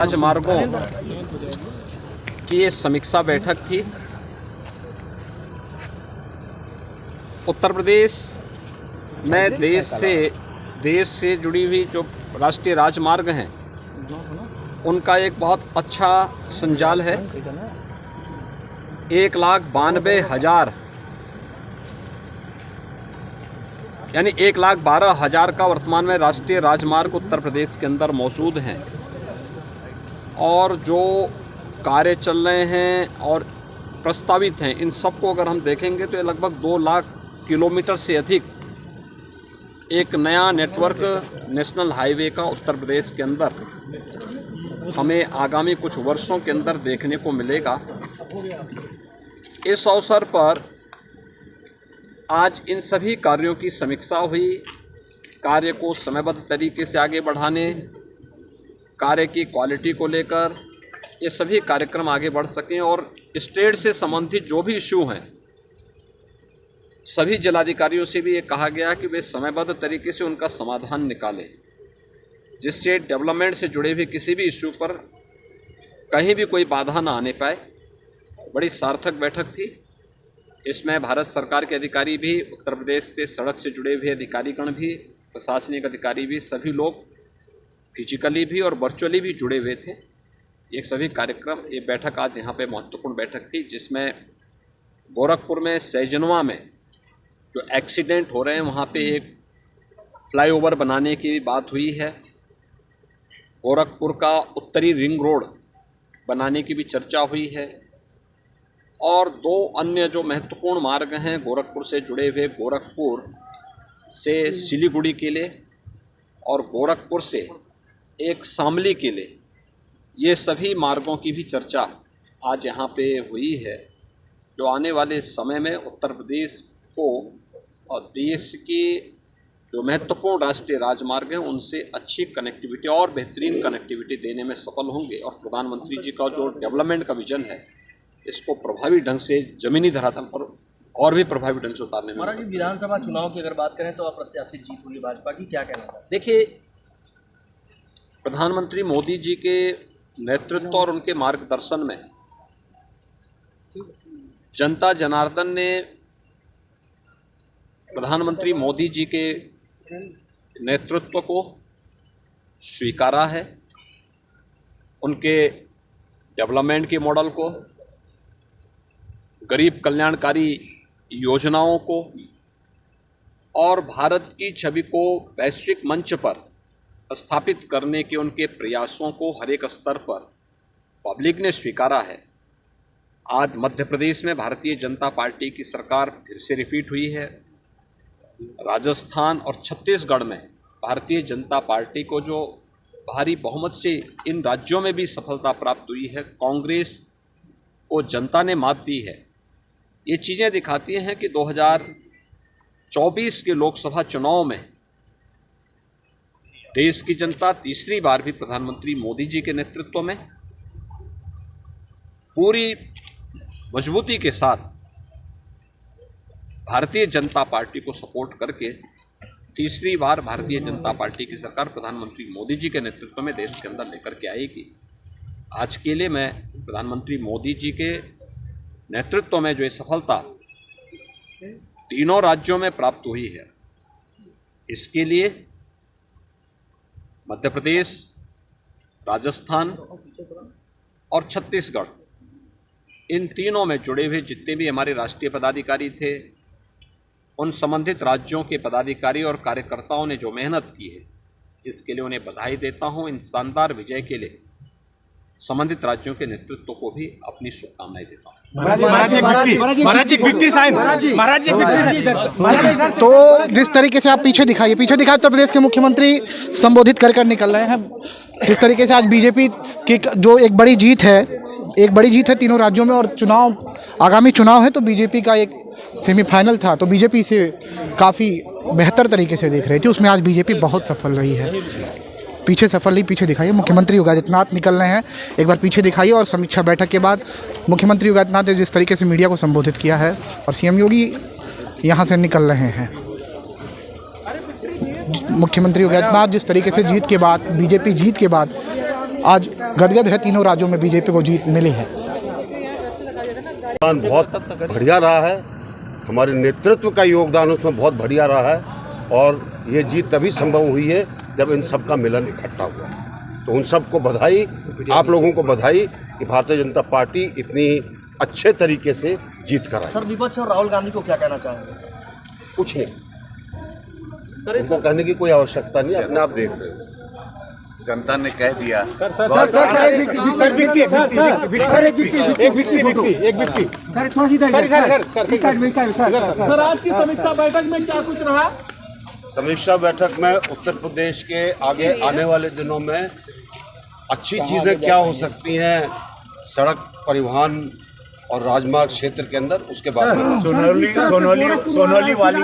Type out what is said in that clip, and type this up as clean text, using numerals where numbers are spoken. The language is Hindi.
राजमार्गों की ये समीक्षा बैठक थी। उत्तर प्रदेश में देश से जुड़ी हुई जो राष्ट्रीय राजमार्ग हैं उनका एक बहुत अच्छा संजाल है। 1,92,000 यानी 1,12,000 का वर्तमान में राष्ट्रीय राजमार्ग उत्तर प्रदेश के अंदर मौजूद हैं और जो कार्य चल रहे हैं और प्रस्तावित हैं इन सबको अगर हम देखेंगे तो ये लगभग 2 लाख किलोमीटर से अधिक एक नया नेटवर्क नेशनल हाईवे का उत्तर प्रदेश के अंदर हमें आगामी कुछ वर्षों के अंदर देखने को मिलेगा। इस अवसर पर आज इन सभी कार्यों की समीक्षा हुई। कार्य को समयबद्ध तरीके से आगे बढ़ाने, कार्य की क्वालिटी को लेकर ये सभी कार्यक्रम आगे बढ़ सकें और स्टेट से संबंधित जो भी इशू हैं सभी जिलाधिकारियों से भी ये कहा गया कि वे समयबद्ध तरीके से उनका समाधान निकालें, जिससे डेवलपमेंट से जुड़े हुए किसी भी इशू पर कहीं भी कोई बाधा ना आने पाए। बड़ी सार्थक बैठक थी। इसमें भारत सरकार के अधिकारी भी, उत्तर प्रदेश से सड़क से जुड़े हुए अधिकारीगण भी, प्रशासनिक अधिकारी भी, सभी लोग फिजिकली भी और वर्चुअली भी जुड़े हुए थे। ये सभी कार्यक्रम, ये बैठक आज यहाँ पे महत्वपूर्ण बैठक थी, जिसमें गोरखपुर में सैजनवा में जो एक्सीडेंट हो रहे हैं वहाँ पे एक फ्लाईओवर बनाने की बात हुई है। गोरखपुर का उत्तरी रिंग रोड बनाने की भी चर्चा हुई है और 2 अन्य जो महत्वपूर्ण मार्ग हैं गोरखपुर से जुड़े हुए, गोरखपुर से सिलीगुड़ी के लिए और गोरखपुर से एक शामली के लिए, ये सभी मार्गों की भी चर्चा आज यहाँ पे हुई है, जो आने वाले समय में उत्तर प्रदेश को और देश की जो महत्वपूर्ण राष्ट्रीय राजमार्ग हैं उनसे अच्छी कनेक्टिविटी और बेहतरीन कनेक्टिविटी देने में सफल होंगे और प्रधानमंत्री जी का जो डेवलपमेंट का विजन है इसको प्रभावी ढंग से जमीनी धरातल पर और भी प्रभावी ढंग से उतारने में। महाराज जी, विधानसभा चुनाव की अगर बात करें तो अप्रत्याशित जीत हुई भाजपा की, क्या कहना है? देखिए, प्रधानमंत्री मोदी जी के नेतृत्व और उनके मार्गदर्शन में जनता जनार्दन ने प्रधानमंत्री मोदी जी के नेतृत्व को स्वीकारा है, उनके डेवलपमेंट के मॉडल को, गरीब कल्याणकारी योजनाओं को और भारत की छवि को वैश्विक मंच पर स्थापित करने के उनके प्रयासों को हर एक स्तर पर पब्लिक ने स्वीकारा है। आज मध्य प्रदेश में भारतीय जनता पार्टी की सरकार फिर से रिपीट हुई है। राजस्थान और छत्तीसगढ़ में भारतीय जनता पार्टी को जो भारी बहुमत से इन राज्यों में भी सफलता प्राप्त हुई है, कांग्रेस को जनता ने मात दी है। ये चीज़ें दिखाती हैं कि 2024 के लोकसभा चुनाव में देश की जनता तीसरी बार भी प्रधानमंत्री मोदी जी के नेतृत्व में पूरी मजबूती के साथ भारतीय जनता पार्टी को सपोर्ट करके तीसरी बार भारतीय जनता पार्टी की सरकार प्रधानमंत्री मोदी जी के नेतृत्व में देश के अंदर लेकर के आएगी। आज के लिए मैं प्रधानमंत्री मोदी जी के नेतृत्व में जो ये सफलता तीनों राज्यों में प्राप्त हुई है, इसके लिए मध्य प्रदेश, राजस्थान और छत्तीसगढ़, इन तीनों में जुड़े हुए जितने भी हमारे राष्ट्रीय पदाधिकारी थे, उन संबंधित राज्यों के पदाधिकारी और कार्यकर्ताओं ने जो मेहनत की है, इसके लिए उन्हें बधाई देता हूं। इन शानदार विजय के लिए संबंधित राज्यों के नेतृत्व को भी अपनी शुभकामनाएं देता हूं। तो जिस तरीके से आप पीछे दिखाइए उत्तर प्रदेश के मुख्यमंत्री संबोधित कर निकल रहे हैं, जिस तरीके से आज बीजेपी की जो एक बड़ी जीत है तीनों राज्यों में, और आगामी चुनाव है तो बीजेपी का एक सेमीफाइनल था, तो बीजेपी से काफ़ी बेहतर तरीके से देख रही थी, उसमें आज बीजेपी बहुत सफल रही है। पीछे दिखाइए, मुख्यमंत्री योगी आदित्यनाथ निकल रहे हैं, एक बार पीछे दिखाइए। और समीक्षा बैठक के बाद मुख्यमंत्री योगी आदित्यनाथ ने जिस तरीके से मीडिया को संबोधित किया है और सीएम योगी यहाँ से निकल रहे हैं, मुख्यमंत्री योगी आदित्यनाथ जिस तरीके से बीजेपी जीत के बाद आज गदगद है, तीनों राज्यों में बीजेपी को जीत मिली है। बहुत बढ़िया रहा है, हमारे नेतृत्व का योगदान उसमें बहुत बढ़िया रहा है और ये जीत तभी संभव हुई है जब इन सब का मिलन इकट्ठा हुआ। तो उन सबको बधाई, आप लोगों को बधाई कि भारतीय जनता पार्टी इतनी अच्छे तरीके से जीत कर आई। सर विपक्ष और राहुल गांधी को क्या कहना चाहेंगे? कुछ नहीं, उनको कहने की कोई आवश्यकता नहीं, अपने आप देख रहे हो, जनता ने कह दिया। समीक्षा बैठक में उत्तर प्रदेश के आगे आने वाले दिनों में अच्छी चीज़ें क्या हो सकती हैं सड़क परिवहन और राजमार्ग क्षेत्र के अंदर, उसके बारे में सोनोली वाली